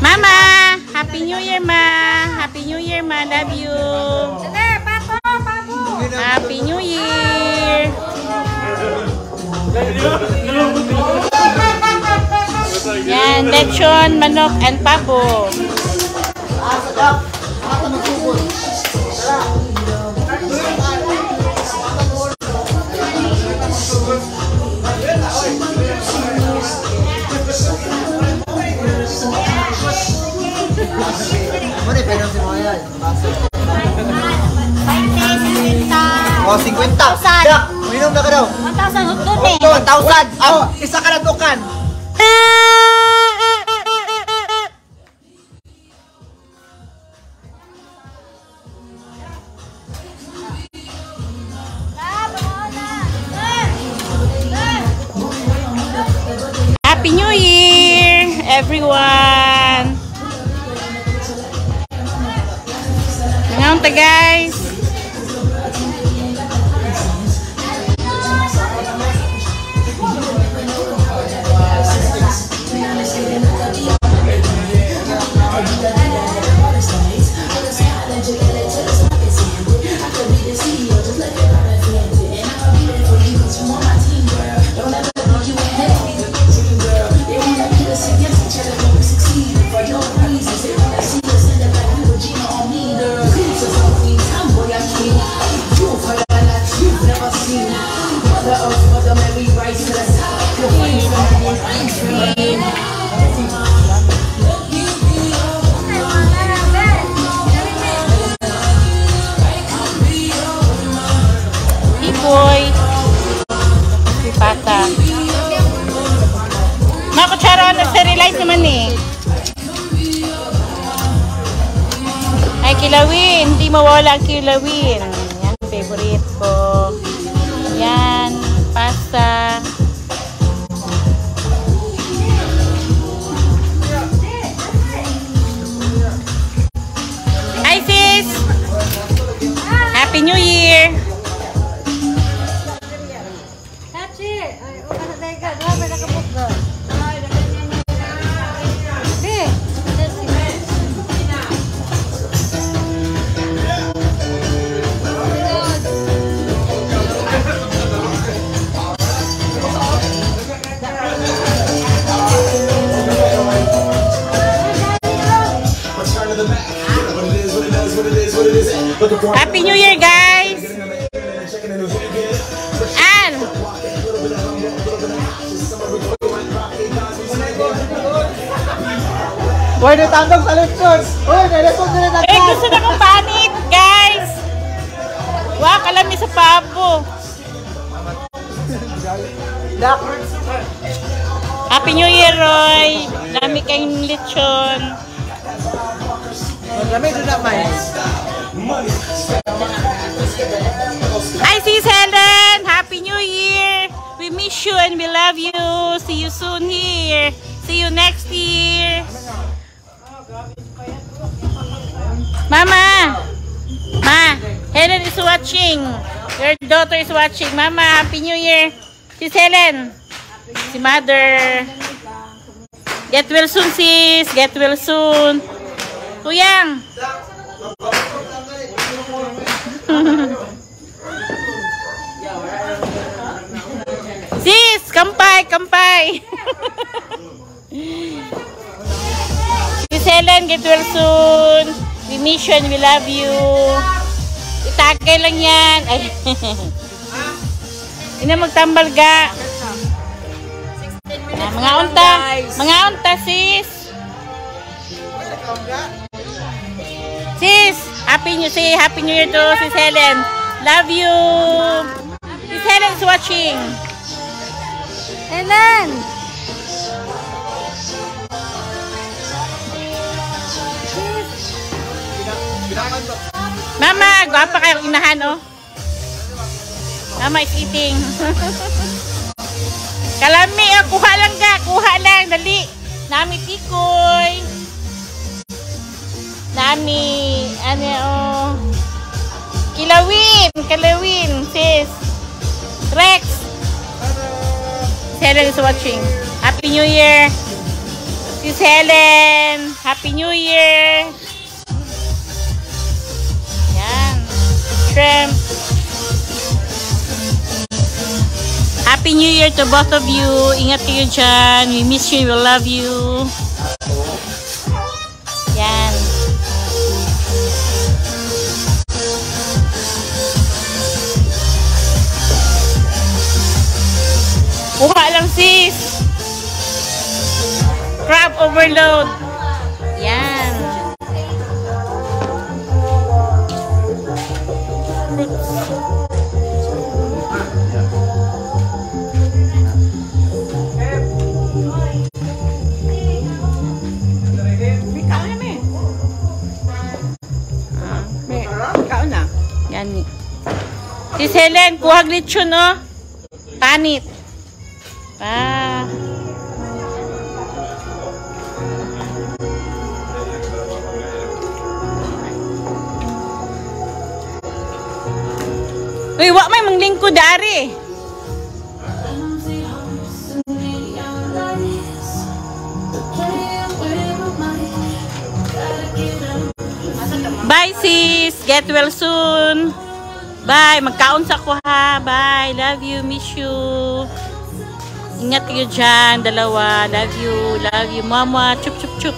Mama, Happy New Year, ma. Happy New Year, ma. Love you. Happy New Year. Yan, lechon, manok, and pabo. Oh, 50. Dak, minum na ka daw. 1,000 hotdog eh. 1,000. Oh, isa ka na dukan. Happy New Year, everyone. Ngayon guys. Boy, pata. Makutsara na sterilize naman eh. Ay, kilawin. Hindi mawala ang kilawin. Yan, favorite ko. Yan, pasta. Hi, sis! Happy New Year! Happy New Year, guys! And Uy, natandog sa lechon. Uy, nalipog na natandog. eh, gusto na kong panit, guys! Wow, kalami sa pabo. Happy New Year, Roy! Dami kayong lechon. Lamig na naman. Hi, sis Helen! Happy New Year! We miss you and we love you. See you soon here. See you next year. Mama! Ma! Helen is watching. Your daughter is watching. Mama, Happy New Year! Sis Helen! Si Mother! Get well soon, sis! Get well soon! Tuyang! Sis! Kampay! Kampay! Sis Helen, get well soon! We miss you and we love you! Itagay lang yan! Ay! Ina magtambal ga! Mga unta! Mga unta, sis! Sis! Happy New Year to Sis Helen! Love you! Sis Helen is watching! Helen! Mama, gwapa kayong inahan, oh. Mama is eating. Kalami, kuha lang ka. Kuha lang, dali. Nami tikoy. Nami, Kilawin, sis. Rex. Helen is watching. Happy New Year. Sis Helen. Happy New Year. Yan. Shrimp. Happy New Year to both of you. Ingat kayo dyan. We miss you. We love you. Yan. Kuha lang sis. Crab overload. Yan. Yan. Sis Helen, kuha glitchon, oh. Panit. Ah. Uy, wak may manglingkod dari. Bye sis, get well soon. Bye, magkaon sa ko ha. Bye, love you, miss you. Ingat kayo dyan, dalawa. Love you, mama. Chup, chup, chup.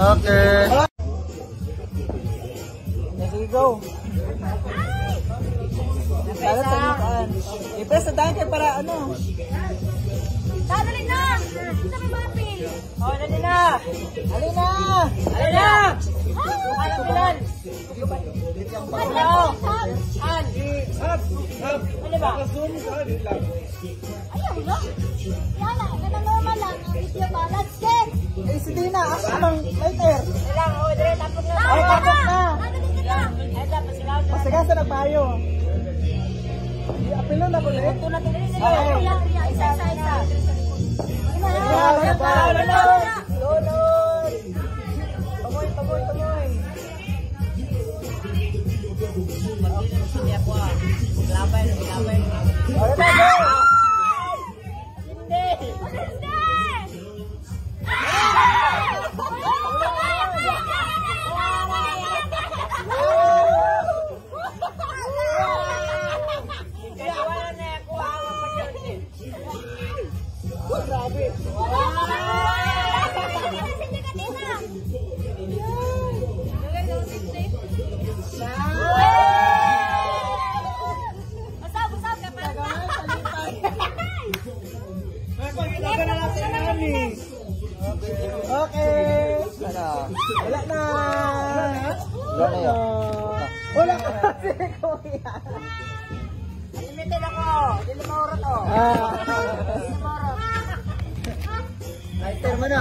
Okay. There you go. Para sa lukaan. I-press na tayo para ano. Dali na! Kita may mga pil. Oh, dali na! Dali na! Dali na! Ano bilan? Ano? An? Ano ba? Ayaw na. Yana, normal lang. Ang video ba? Let's get! Eh, si Dina, ako namang lighter. Ilang, dire, tapos na. Ay, tapos na. Ay, tapos na. Pasigasa na tayo. Apilo na ko ulit. Ito na ito. Isa. Loloy! Pamoy. Labay. Grabe. Okay. Ano? Wala na. Wala na yun. Wala ka kasi, kuya. Limited ako. Hindi lumawara to. Lighter mo na.